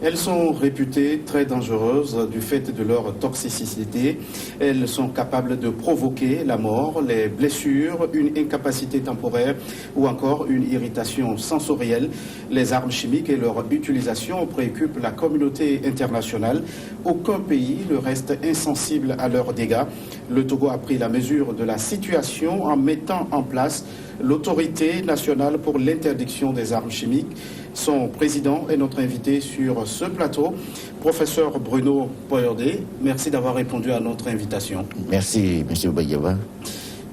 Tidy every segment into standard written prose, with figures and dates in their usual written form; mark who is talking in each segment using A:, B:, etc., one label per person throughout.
A: Elles sont réputées très dangereuses du fait de leur toxicité. Elles sont capables de provoquer la mort, les blessures, une incapacité temporaire ou encore une irritation sensorielle. Les armes chimiques et leur utilisation préoccupent la communauté internationale. Aucun pays ne reste insensible à leurs dégâts. Le Togo a pris la mesure de la situation en mettant en place l'autorité nationale pour l'interdiction des armes chimiques. Son président est notre invité sur ce plateau, professeur Bruno Poyordé. Merci d'avoir répondu à notre invitation.
B: Merci, M. Bayeva.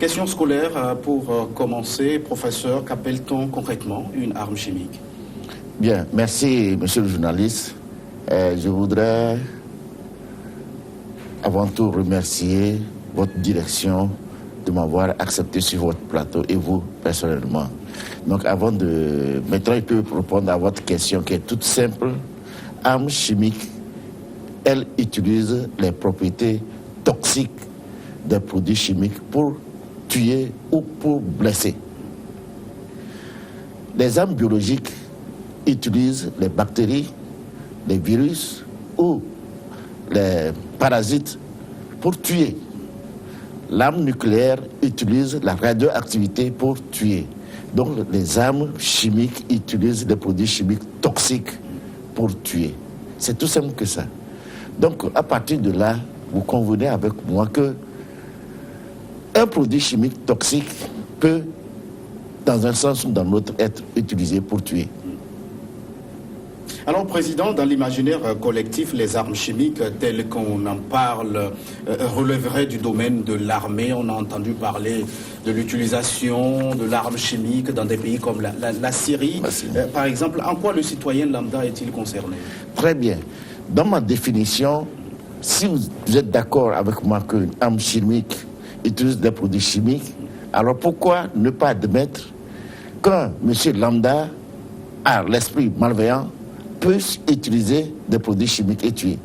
A: Question scolaire pour commencer. Professeur, qu'appelle-t-on concrètement une arme chimique?
B: Bien, merci, monsieur le journaliste. Je voudrais avant tout remercier votre direction de m'avoir accepté sur votre plateau et vous personnellement. Donc maintenant je peux répondre à votre question qui est toute simple. Armes chimiques, elles utilisent les propriétés toxiques des produits chimiques pour tuer ou pour blesser. Les armes biologiques utilisent les bactéries, les virus ou les parasites pour tuer. L'arme nucléaire utilise la radioactivité pour tuer. Donc les armes chimiques utilisent des produits chimiques toxiques pour tuer. C'est tout simple que ça. Donc à partir de là, vous convenez avec moi que un produit chimique toxique peut, dans un sens ou dans l'autre, être utilisé pour tuer.
A: Alors, Président, dans l'imaginaire collectif, les armes chimiques telles qu'on en parle relèveraient du domaine de l'armée. On a entendu parler de l'utilisation de l'arme chimique dans des pays comme la Syrie. Par exemple, en quoi le citoyen lambda est-il concerné?
B: Très bien. Dans ma définition, si vous êtes d'accord avec moi qu'une arme chimique utilise des produits chimiques, alors pourquoi ne pas admettre qu'un monsieur lambda a l'esprit malveillant peut utiliser des produits chimiques et tuer.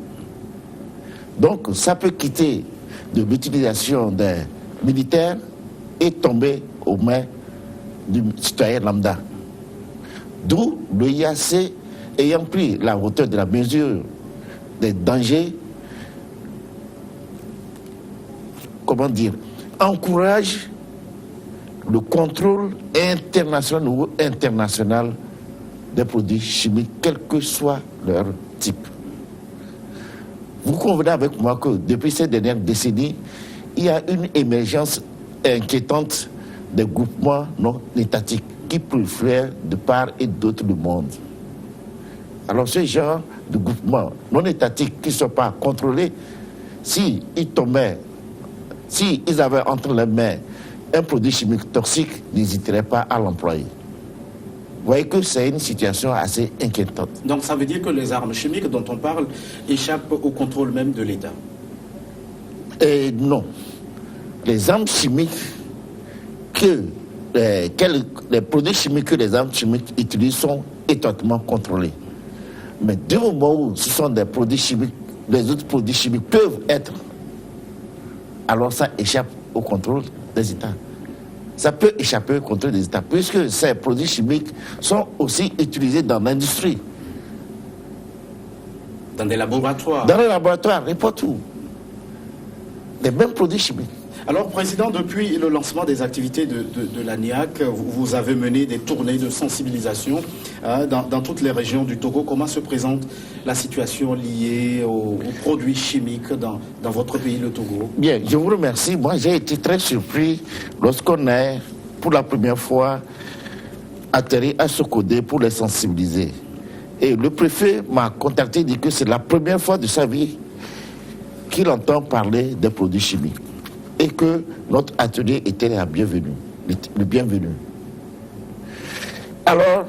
B: Donc, ça peut quitter de l'utilisation des militaires et tomber aux mains du citoyen lambda. D'où le IAC ayant pris la hauteur de la mesure des dangers, encourage le contrôle international ou international des produits chimiques, quel que soit leur type. Vous convenez avec moi que depuis ces dernières décennies, il y a une émergence inquiétante des groupements non étatiques qui prolifèrent de part et d'autre du monde. Alors ce genre de groupements non étatiques qui ne sont pas contrôlés, s'ils avaient entre les mains un produit chimique toxique, n'hésiteraient pas à l'employer. Vous voyez que c'est une situation assez inquiétante.
A: Donc ça veut dire que les armes chimiques dont on parle échappent au contrôle même de l'État?
B: Non. Les armes chimiques les produits chimiques que les armes chimiques utilisent sont étroitement contrôlés. Mais du moment où ce sont des produits chimiques, les autres produits chimiques peuvent être, alors ça échappe au contrôle des États. Ça peut échapper au contrôle des États, puisque ces produits chimiques sont aussi utilisés dans l'industrie.
A: Dans des laboratoires?
B: Dans les laboratoires, n'importe où. Les mêmes produits chimiques.
A: Alors, Président, depuis le lancement des activités de l'ANIAC, vous avez mené des tournées de sensibilisation dans toutes les régions du Togo. Comment se présente la situation liée aux produits chimiques dans votre pays, le Togo?
B: Bien, je vous remercie. Moi, j'ai été très surpris lorsqu'on est, pour la première fois, atterri à Sokodé pour les sensibiliser. Et le préfet m'a contacté et dit que c'est la première fois de sa vie qu'il entend parler des produits chimiques. Et que notre atelier était le bienvenu. Alors,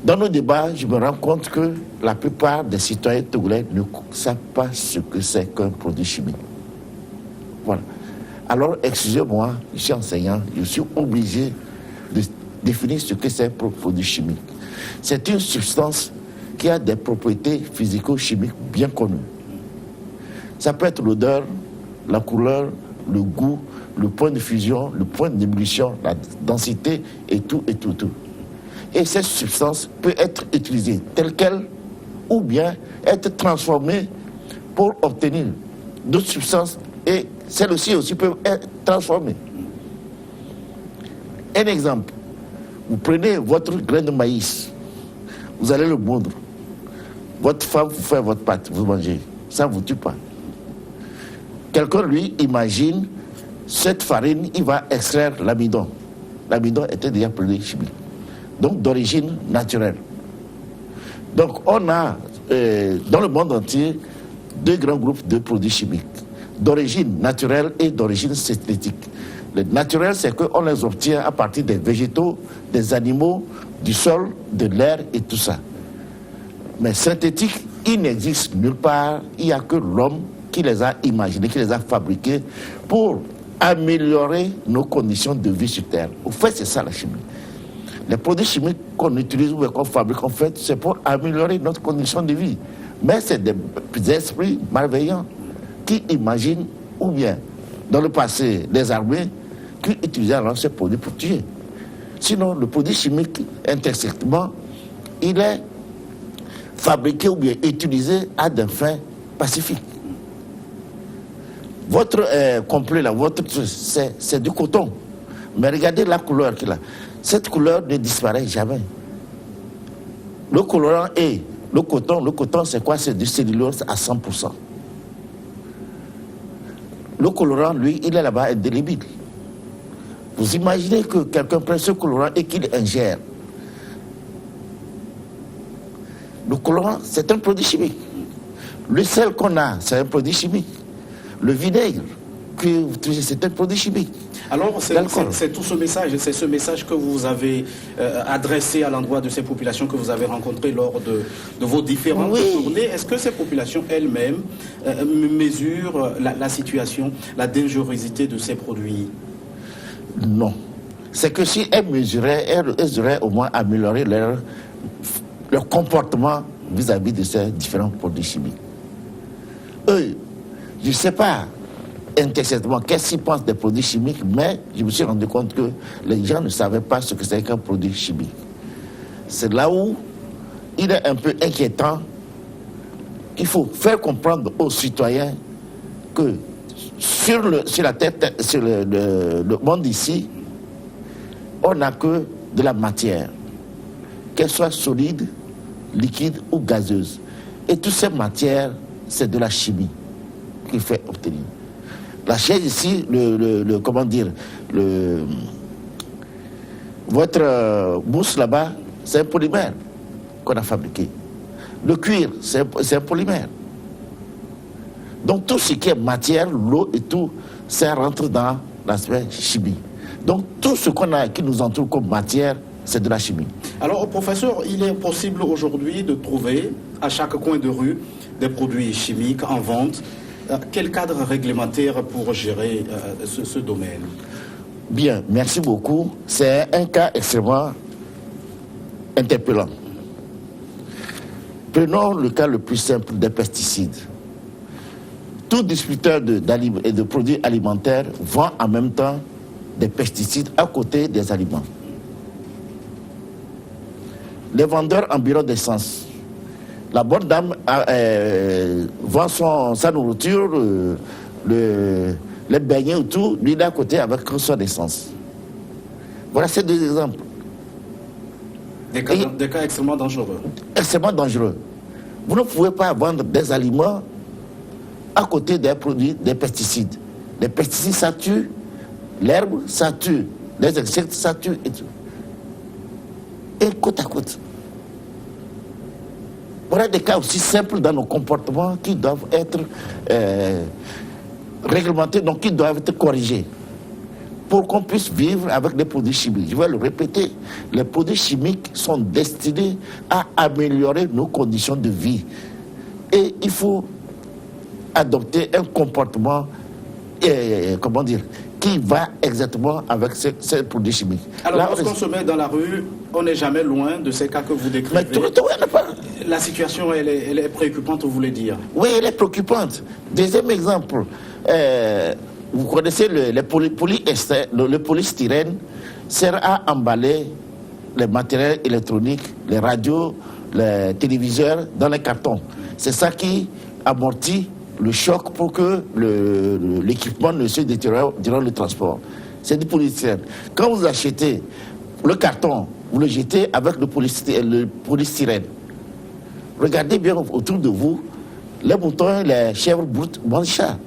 B: dans nos débats, je me rends compte que la plupart des citoyens togolais ne savent pas ce que c'est qu'un produit chimique. Voilà. Alors, excusez-moi, je suis enseignant, je suis obligé de définir ce que c'est un produit chimique. C'est une substance qui a des propriétés physico-chimiques bien connues. Ça peut être l'odeur, la couleur, le goût, le point de fusion, le point d'ébullition, la densité et tout. Et cette substance peut être utilisée telle qu'elle ou bien être transformées pour obtenir d'autres substances et celles-ci aussi peuvent être transformées. Un exemple, vous prenez votre grain de maïs, vous allez le moudre, votre femme vous fait votre pâte, vous mangez, ça ne vous tue pas. Quelqu'un, lui, imagine, cette farine, il va extraire l'amidon. L'amidon était déjà produit chimique, donc d'origine naturelle. Donc on a, dans le monde entier, deux grands groupes de produits chimiques, d'origine naturelle et d'origine synthétique. Le naturel, c'est qu'on les obtient à partir des végétaux, des animaux, du sol, de l'air et tout ça. Mais synthétique, il n'existe nulle part, il n'y a que l'homme qui les a imaginés, qui les a fabriqués pour améliorer nos conditions de vie sur Terre. Au fait, c'est ça la chimie. Les produits chimiques qu'on utilise ou qu'on fabrique, en fait, c'est pour améliorer notre condition de vie. Mais c'est des esprits malveillants qui imaginent, ou bien, dans le passé, des armées qui utilisaient alors ces produits pour tuer. Sinon, le produit chimique, intrinsèquement, il est fabriqué ou bien utilisé à des fins pacifiques. Votre complet, là, c'est du coton. Mais regardez la couleur qu'il a. Cette couleur ne disparaît jamais. Le colorant est le coton c'est quoi? C'est du cellulose à 100%. Le colorant, lui, il est là-bas indélébile. Vous imaginez que quelqu'un prenne ce colorant et qu'il ingère. Le colorant, c'est un produit chimique. Le sel qu'on a, c'est un produit chimique. Le vinaigre, c'est un produit chimique.
A: Alors, c'est tout ce message, c'est ce message que vous avez adressé à l'endroit de ces populations que vous avez rencontrées lors de vos différentes tournées. Est-ce que ces populations elles-mêmes mesurent la situation, la dangerosité de ces produits?
B: Non. C'est que si elles mesuraient, elles auraient au moins amélioré leur comportement vis-à-vis de ces différents produits chimiques. Eux, je ne sais pas intrinsèquement qu'est-ce qu'ils pensent des produits chimiques, mais je me suis rendu compte que les gens ne savaient pas ce que c'est qu'un produit chimique. C'est là où il est un peu inquiétant. Il faut faire comprendre aux citoyens que sur la tête, sur le monde ici, on n'a que de la matière, qu'elle soit solide, liquide ou gazeuse. Et toutes ces matières, c'est de la chimie qu'il fait obtenir. La chaise ici, votre mousse là-bas, c'est un polymère qu'on a fabriqué. Le cuir, c'est un polymère. Donc tout ce qui est matière, l'eau et tout, ça rentre dans l'aspect chimie. Donc tout ce qui nous entoure comme matière, c'est de la chimie.
A: Alors professeur, il est possible aujourd'hui de trouver à chaque coin de rue des produits chimiques en vente. Quel cadre réglementaire pour gérer ce domaine?
B: Bien, merci beaucoup. C'est un cas extrêmement interpellant. Prenons le cas le plus simple des pesticides. Tout distributeur de produits alimentaires vend en même temps des pesticides à côté des aliments. Les vendeurs en bureau d'essence. La bonne dame vend sa nourriture, les beignets ou tout, lui d'un côté avec son essence. Voilà ces deux exemples.
A: Des cas extrêmement dangereux.
B: Extrêmement dangereux. Vous ne pouvez pas vendre des aliments à côté des produits, des pesticides. Les pesticides, ça tue. L'herbe, ça tue. Les insectes, ça tue. Et tout. Et côte à côte. Voilà des cas aussi simples dans nos comportements qui doivent être réglementés, donc qui doivent être corrigés pour qu'on puisse vivre avec des produits chimiques. Je vais le répéter, les produits chimiques sont destinés à améliorer nos conditions de vie. Et il faut adopter un comportement, qui va exactement avec ces produits chimiques.
A: Alors, lorsqu'on se met dans la rue, on n'est jamais loin de ces cas que vous décrivez.
B: Mais
A: la situation, elle est préoccupante, vous voulez dire?
B: Oui, elle est préoccupante. Deuxième exemple, vous connaissez le polystyrène sert à emballer les matériels électroniques, les radios, les téléviseurs dans les cartons. C'est ça qui amortit le choc pour que l'équipement ne se détériore durant le transport. C'est du polystyrène. Quand vous achetez le carton, vous le jetez avec le polystyrène. Regardez bien autour de vous, les moutons, les chèvres mangent ça.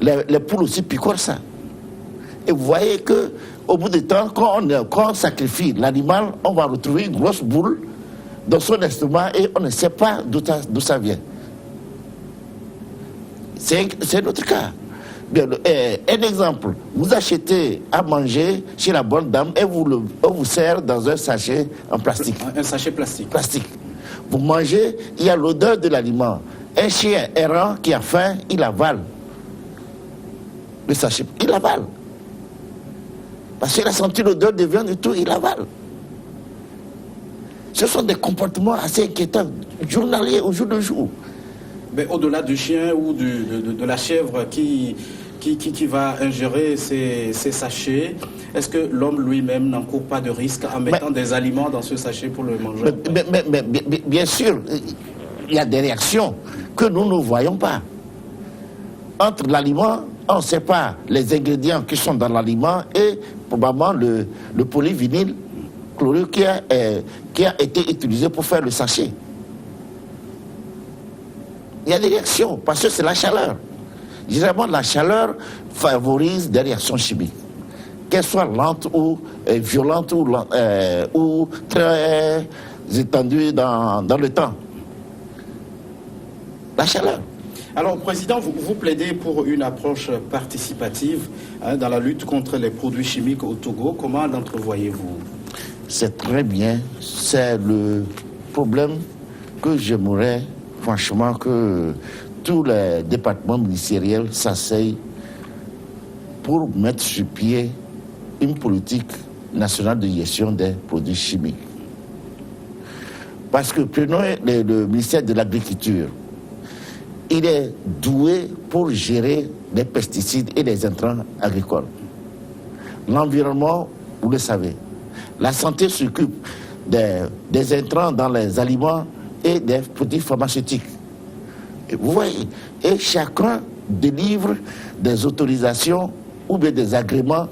B: Les poules aussi picorent ça. Et vous voyez qu'au bout du temps, quand on sacrifie l'animal, on va retrouver une grosse boule dans son estomac et on ne sait pas d'où ça vient. C'est notre cas. Bien, un exemple, vous achetez à manger chez la bonne dame et on vous sert dans un sachet en plastique.
A: Un sachet plastique.
B: Vous mangez, il y a l'odeur de l'aliment. Un chien errant qui a faim, il avale le sachet, il avale. Parce qu'il a senti l'odeur de viande et tout, il avale. Ce sont des comportements assez inquiétants, journaliers au jour le jour.
A: Mais au-delà du chien ou de la chèvre qui va ingérer ces sachets, est-ce que l'homme lui-même n'encourt pas de risque en mettant des aliments dans ce sachet pour le manger?
B: Mais bien sûr, il y a des réactions que nous ne voyons pas. Entre l'aliment, on ne sait pas les ingrédients qui sont dans l'aliment et probablement le polyvinyl chlorure qui a été utilisé pour faire le sachet. Il y a des réactions, parce que c'est la chaleur. Généralement, la chaleur favorise des réactions chimiques. Qu'elles soient lentes ou violentes ou très étendues dans le temps. La chaleur.
A: Alors, Président, vous plaidez pour une approche participative dans la lutte contre les produits chimiques au Togo. Comment l'entrevoyez-vous?
B: C'est très bien. C'est le problème que j'aimerais, franchement, que tous les départements ministériels s'asseyent pour mettre sur pied une politique nationale de gestion des produits chimiques. Parce que prenons le ministère de l'Agriculture. Il est doué pour gérer les pesticides et les intrants agricoles. L'environnement, vous le savez. La santé s'occupe des intrants dans les aliments et des produits pharmaceutiques. Et vous voyez, et chacun délivre des autorisations ou bien des agréments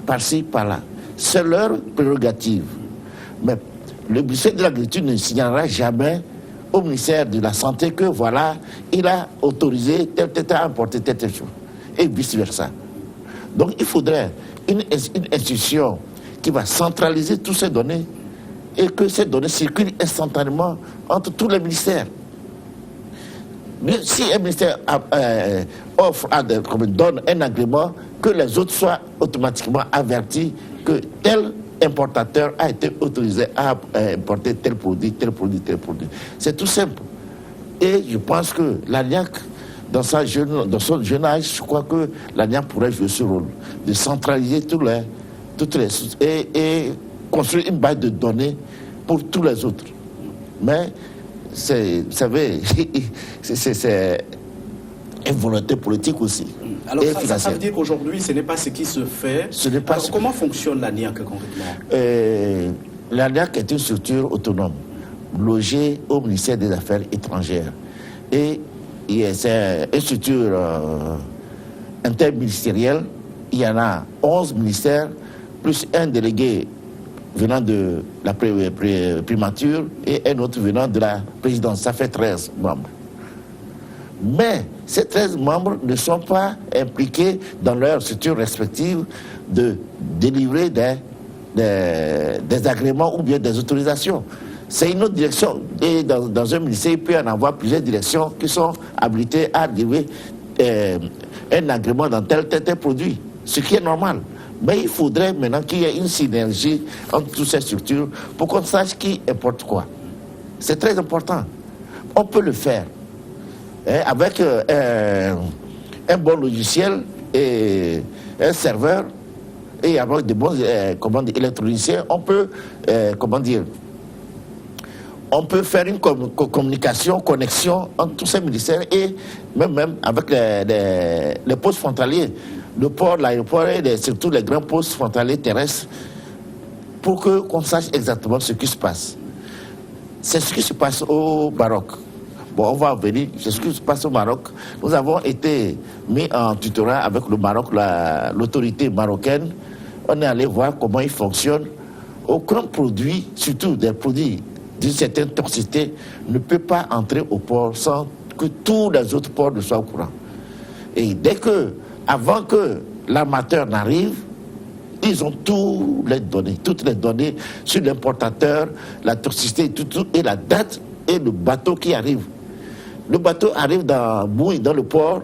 B: par-ci, par-là. C'est leur prérogative. Mais le ministère de l'Agriculture ne signalera jamais au ministère de la Santé que voilà, il a autorisé tel à importer telle chose. Et vice-versa. Donc il faudrait une institution qui va centraliser toutes ces données et que ces données circulent instantanément entre tous les ministères. Mais si un ministère donne un agrément, que les autres soient automatiquement avertis que tel importateur a été autorisé à importer tel produit, tel produit, tel produit. C'est tout simple. Et je pense que l'ANIAC, dans son jeune âge, je crois que l'ANIAC pourrait jouer ce rôle, de centraliser toutes les et construire une base de données pour tous les autres. Mais, vous savez, c'est une volonté politique aussi.
A: Alors ça veut dire qu'aujourd'hui, ce n'est pas ce qui se fait. Alors, comment fonctionne l'ANIAC concrètement?
B: L'ANIAC est une structure autonome, logée au ministère des Affaires étrangères. Et c'est une structure interministérielle. Il y en a 11 ministères, plus un délégué venant de la primature et un autre venant de la présidence. Ça fait 13 membres. Mais ces 13 membres ne sont pas impliqués dans leurs structures respectives de délivrer des agréments ou bien des autorisations. C'est une autre direction. Et dans un ministère, il peut y en avoir plusieurs directions qui sont habilitées à délivrer un agrément dans tel produit, ce qui est normal. Mais il faudrait maintenant qu'il y ait une synergie entre toutes ces structures pour qu'on sache qui importe quoi. C'est très important. On peut le faire. Avec un bon logiciel et un serveur et avec de bons électroniciens, on peut faire une communication, connexion entre tous ces ministères et même avec les postes frontaliers, le port, l'aéroport et surtout les grands postes frontaliers terrestres pour qu'on sache exactement ce qui se passe. C'est ce qui se passe au Maroc. Bon, on va en venir, c'est ce qui se passe au Maroc. Nous avons été mis en tutorat avec le Maroc, l'autorité marocaine. On est allé voir comment il fonctionne. Aucun produit, surtout des produits d'une certaine toxicité, ne peut pas entrer au port sans que tous les autres ports ne soient au courant. Et dès que, avant que l'armateur n'arrive, ils ont toutes les données sur l'importateur, la toxicité et la date et le bateau qui arrive. Le bateau arrive dans le port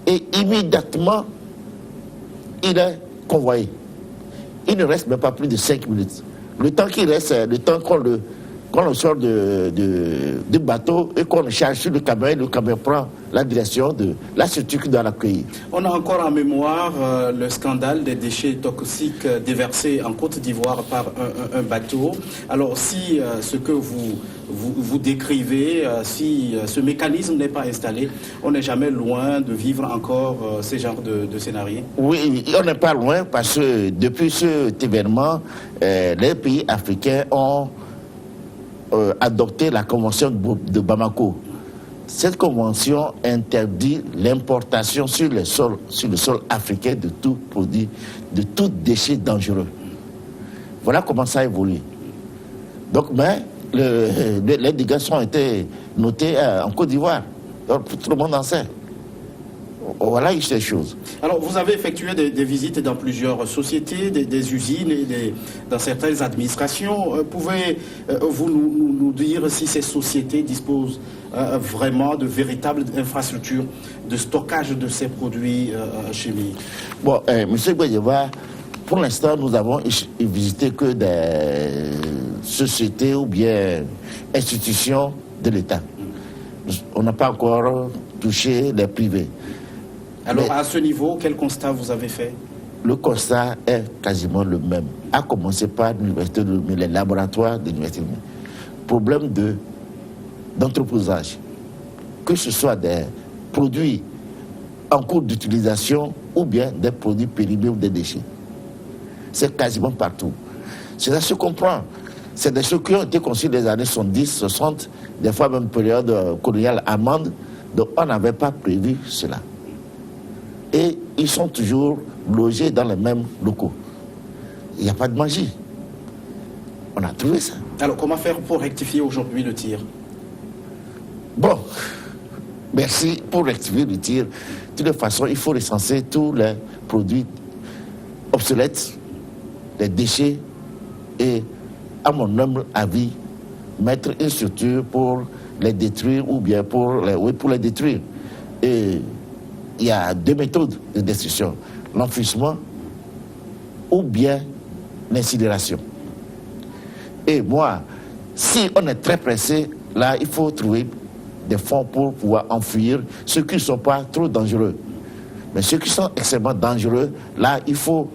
B: et immédiatement, il est convoyé. Il ne reste même pas plus de 5 minutes. Le temps qu'il reste, le temps qu'on le sort du bateau et qu'on le charge sur le camion prend la direction de la structure qui doit l'accueillir.
A: On a encore en mémoire le scandale des déchets toxiques déversés en Côte d'Ivoire par un bateau. Alors si ce que vous décrivez, si ce mécanisme n'est pas installé, on n'est jamais loin de vivre encore ce genre de scénario.
B: Oui, on n'est pas loin parce que depuis cet événement, les pays africains ont adopté la convention de Bamako. Cette convention interdit l'importation sur le sol africain de tout produit, de tout déchet dangereux. Voilà comment ça a évolué. Donc, les dégâts ont été notés en Côte d'Ivoire. Donc, tout le monde en sait. Voilà ces choses.
A: Alors, vous avez effectué des visites dans plusieurs sociétés, des usines et dans certaines administrations. Pouvez-vous nous dire si ces sociétés disposent vraiment de véritables infrastructures de stockage de ces produits chimiques?
B: Bon, M. Guédieva, pour l'instant, nous avons visité que des sociétés ou bien institutions de l'État. On n'a pas encore touché les privés.
A: Alors, à ce niveau, quel constat vous avez fait?
B: Le constat est quasiment le même. À commencer par l'université de Lomé, les laboratoires de l'université de Lomé. Problème d'entreposage. Que ce soit des produits en cours d'utilisation ou bien des produits périmés ou des déchets. C'est quasiment partout. Cela se comprend. C'est des choses qui ont été conçues dans les années 70, 60, des fois même période coloniale allemande. Donc on n'avait pas prévu cela. Et ils sont toujours logés dans les mêmes locaux. Il n'y a pas de magie. On a trouvé ça.
A: Alors, comment faire pour rectifier aujourd'hui le tir?
B: Bon, merci pour rectifier le tir. De toute façon, il faut recenser tous les produits obsolètes, les déchets, et, à mon humble avis, mettre une structure pour les détruire ou bien pour les détruire. Et il y a deux méthodes de destruction, l'enfouissement ou bien l'incinération. Et moi, si on est très pressé, là, il faut trouver des fonds pour pouvoir enfouir ceux qui ne sont pas trop dangereux. Mais ceux qui sont extrêmement dangereux, là, il faut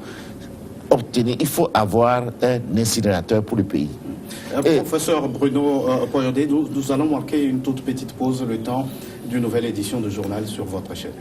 B: avoir un incinérateur pour le pays.
A: Professeur Bruno Poyodé, nous allons marquer une toute petite pause, le temps d'une nouvelle édition de journal sur votre chaîne.